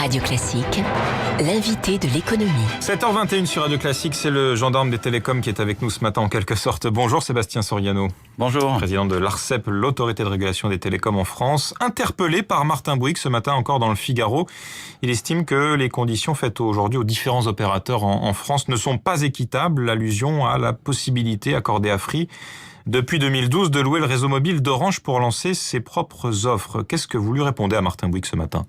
Radio Classique, l'invité de l'économie. 7h21 sur Radio Classique, c'est le gendarme des télécoms qui est avec nous ce matin en quelque sorte. Bonjour Sébastien Soriano. Bonjour. Président de l'ARCEP, l'autorité de régulation des télécoms en France. Interpellé par Martin Bouygues ce matin encore dans le Figaro. Il estime que les conditions faites aujourd'hui aux différents opérateurs en France ne sont pas équitables. L'allusion à la possibilité accordée à Free depuis 2012 de louer le réseau mobile d'Orange pour lancer ses propres offres. Qu'est-ce que vous lui répondez à Martin Bouygues ce matin ?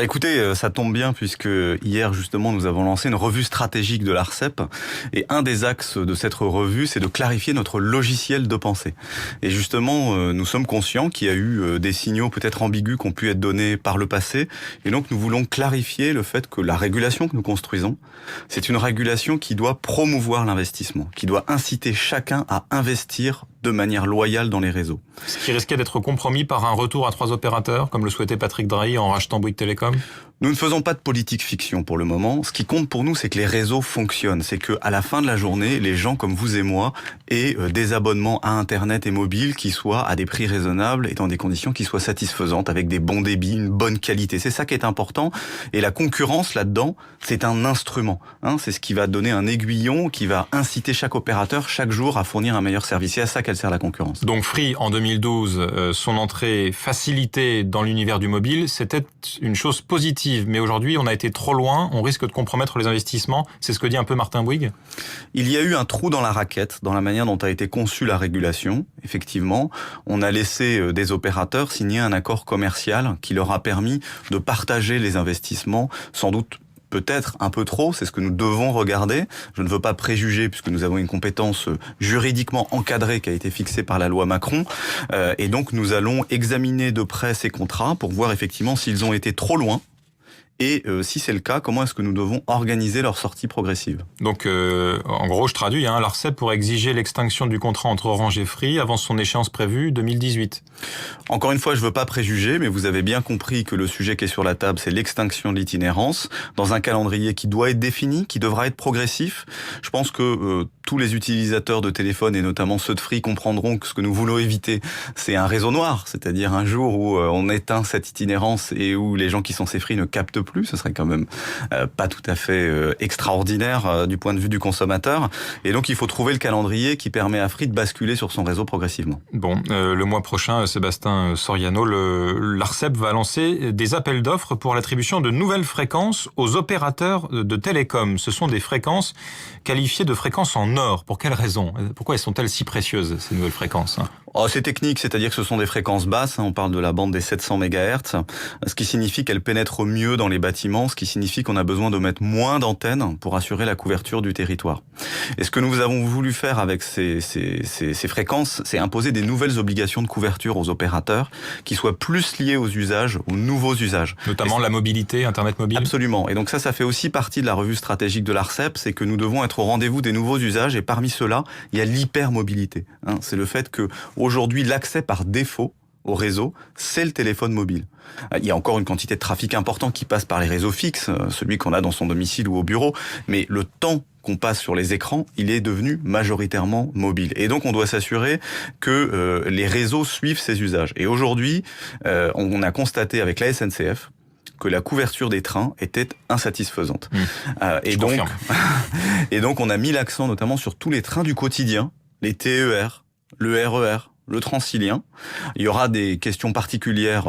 Écoutez, ça tombe bien puisque hier justement nous avons lancé une revue stratégique de l'ARCEP et un des axes de cette revue c'est de clarifier notre logiciel de pensée. Et justement nous sommes conscients qu'il y a eu des signaux peut-être ambigus qui ont pu être donnés par le passé et donc nous voulons clarifier le fait que la régulation que nous construisons c'est une régulation qui doit promouvoir l'investissement, qui doit inciter chacun à investir de manière loyale dans les réseaux. Ce qui risquait d'être compromis par un retour à 3 opérateurs, comme le souhaitait Patrick Drahi en rachetant Bouygues Telecom ? Nous ne faisons pas de politique fiction pour le moment. Ce qui compte pour nous, c'est que les réseaux fonctionnent. C'est que à la fin de la journée, les gens comme vous et moi aient des abonnements à Internet et mobile qui soient à des prix raisonnables et dans des conditions qui soient satisfaisantes, avec des bons débits, une bonne qualité. C'est ça qui est important. Et la concurrence là-dedans, c'est un instrument. C'est ce qui va donner un aiguillon, qui va inciter chaque opérateur chaque jour à fournir un meilleur service. C'est à ça qu'elle sert la concurrence. Donc Free, en 2012, son entrée facilitée dans l'univers du mobile, c'était une chose positive. Mais aujourd'hui, on a été trop loin, on risque de compromettre les investissements. C'est ce que dit un peu Martin Bouygues ? Il y a eu un trou dans la raquette, dans la manière dont a été conçue la régulation. Effectivement, on a laissé des opérateurs signer un accord commercial qui leur a permis de partager les investissements, sans doute peut-être un peu trop, c'est ce que nous devons regarder. Je ne veux pas préjuger puisque nous avons une compétence juridiquement encadrée qui a été fixée par la loi Macron. Et donc nous allons examiner de près ces contrats pour voir effectivement s'ils ont été trop loin. Et si c'est le cas, comment est-ce que nous devons organiser leur sortie progressive ? Donc, en gros, je traduis, l'ARCEP pourrait exiger l'extinction du contrat entre Orange et Free avant son échéance prévue 2018. Encore une fois, je ne veux pas préjuger, mais vous avez bien compris que le sujet qui est sur la table, c'est l'extinction de l'itinérance, dans un calendrier qui doit être défini, qui devra être progressif. Je pense que tous les utilisateurs de téléphone, et notamment ceux de Free, comprendront que ce que nous voulons éviter, c'est un réseau noir, c'est-à-dire un jour où on éteint cette itinérance et où les gens qui sont chez Free ne captent plus, ce serait quand même pas tout à fait extraordinaire du point de vue du consommateur. Et donc il faut trouver le calendrier qui permet à Free de basculer sur son réseau progressivement. Bon, le mois prochain, Sébastien Soriano, l'ARCEP va lancer des appels d'offres pour l'attribution de nouvelles fréquences aux opérateurs de télécom. Ce sont des fréquences qualifiées de fréquences en or. Pour quelles raisons ? Pourquoi sont-elles si précieuses, ces nouvelles fréquences ? C'est technique, c'est-à-dire que ce sont des fréquences basses, on parle de la bande des 700 MHz, ce qui signifie qu'elles pénètrent mieux dans les bâtiments, ce qui signifie qu'on a besoin de mettre moins d'antennes pour assurer la couverture du territoire. Et ce que nous avons voulu faire avec ces fréquences, c'est imposer des nouvelles obligations de couverture aux opérateurs qui soient plus liées aux usages, aux nouveaux usages. Notamment la mobilité, Internet mobile ? Absolument. Et donc ça fait aussi partie de la revue stratégique de l'ARCEP, c'est que nous devons être au rendez-vous des nouveaux usages et parmi ceux-là, il y a l'hypermobilité. C'est le fait que aujourd'hui, l'accès par défaut au réseau, c'est le téléphone mobile. Il y a encore une quantité de trafic important qui passe par les réseaux fixes, celui qu'on a dans son domicile ou au bureau, mais le temps qu'on passe sur les écrans, il est devenu majoritairement mobile. Et donc, on doit s'assurer que les réseaux suivent ces usages. Et aujourd'hui, on a constaté avec la SNCF que la couverture des trains était insatisfaisante. Et donc, on a mis l'accent notamment sur tous les trains du quotidien, les TER, le RER, le Transilien. Il y aura des questions particulières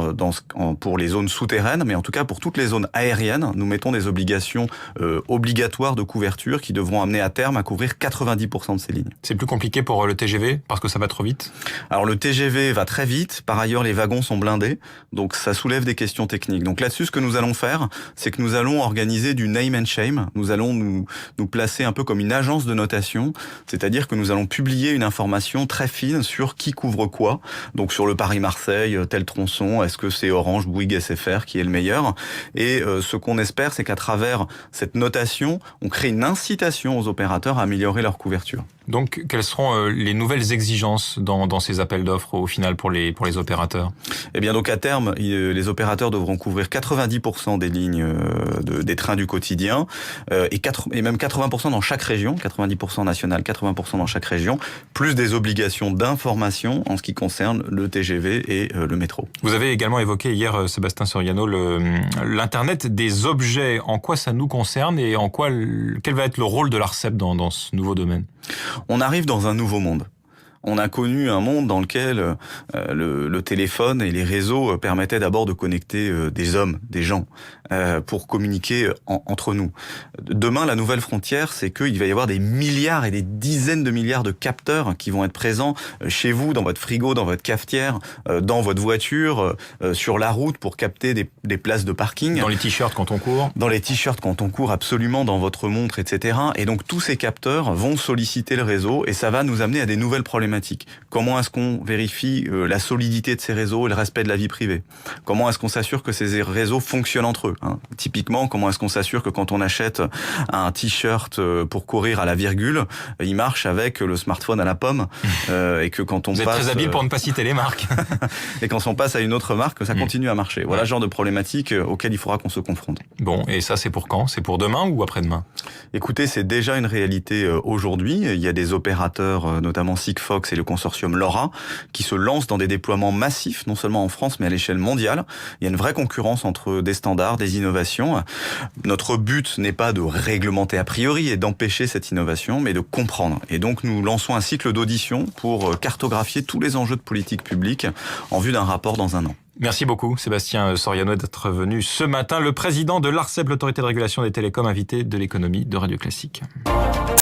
pour les zones souterraines, mais en tout cas pour toutes les zones aériennes, nous mettons des obligations obligatoires de couverture qui devront amener à terme à couvrir 90% de ces lignes. C'est plus compliqué pour le TGV parce que ça va trop vite ? Alors le TGV va très vite, par ailleurs les wagons sont blindés, donc ça soulève des questions techniques. Donc là-dessus, ce que nous allons faire, c'est que nous allons organiser du name and shame, nous allons nous placer un peu comme une agence de notation, c'est-à-dire que nous allons publier une information très fine sur qui couvre quoi. Donc sur le Paris-Marseille, tel tronçon, est-ce que c'est Orange, Bouygues, SFR qui est le meilleur ? Et ce qu'on espère, c'est qu'à travers cette notation, on crée une incitation aux opérateurs à améliorer leur couverture. Donc, quelles seront les nouvelles exigences dans ces appels d'offres au final pour les opérateurs? Eh bien, donc à terme, les opérateurs devront couvrir 90% des lignes des trains du quotidien et même 80% dans chaque région, 90% national, 80% dans chaque région, plus des obligations d'information en ce qui concerne le TGV et le métro. Vous avez également évoqué hier, Sébastien Soriano, l'Internet des objets. En quoi ça nous concerne et quel va être le rôle de l'ARCEP dans ce nouveau domaine? On arrive dans un nouveau monde. On a connu un monde dans lequel le téléphone et les réseaux permettaient d'abord de connecter des hommes, des gens, pour communiquer entre nous. Demain, la nouvelle frontière, c'est qu'il va y avoir des milliards et des dizaines de milliards de capteurs qui vont être présents chez vous, dans votre frigo, dans votre cafetière, dans votre voiture, sur la route pour capter des places de parking. Dans les t-shirts quand on court. Dans les t-shirts quand on court, absolument, dans votre montre, etc. Et donc tous ces capteurs vont solliciter le réseau et ça va nous amener à des nouvelles problématiques. Comment est-ce qu'on vérifie la solidité de ces réseaux et le respect de la vie privée? Comment est-ce qu'on s'assure que ces réseaux fonctionnent entre eux, hein? Typiquement, comment est-ce qu'on s'assure que quand on achète un t-shirt pour courir à la virgule, il marche avec le smartphone à la pomme et que quand on Vous êtes très habile pour ne pas citer les marques. et quand on passe à une autre marque, ça continue à marcher. Voilà le genre de problématiques auxquelles il faudra qu'on se confronte. Bon, et ça c'est pour quand? C'est pour demain ou après-demain? Écoutez, c'est déjà une réalité aujourd'hui. Il y a des opérateurs, notamment Sigfox et le consortium LoRa, qui se lancent dans des déploiements massifs, non seulement en France, mais à l'échelle mondiale. Il y a une vraie concurrence entre des standards, des innovations. Notre but n'est pas de réglementer a priori et d'empêcher cette innovation, mais de comprendre. Et donc, nous lançons un cycle d'audition pour cartographier tous les enjeux de politique publique en vue d'un rapport dans un an. Merci beaucoup, Sébastien Soriano, d'être venu ce matin. Le président de l'ARCEP, l'autorité de régulation des télécoms, invité de l'économie de Radio Classique.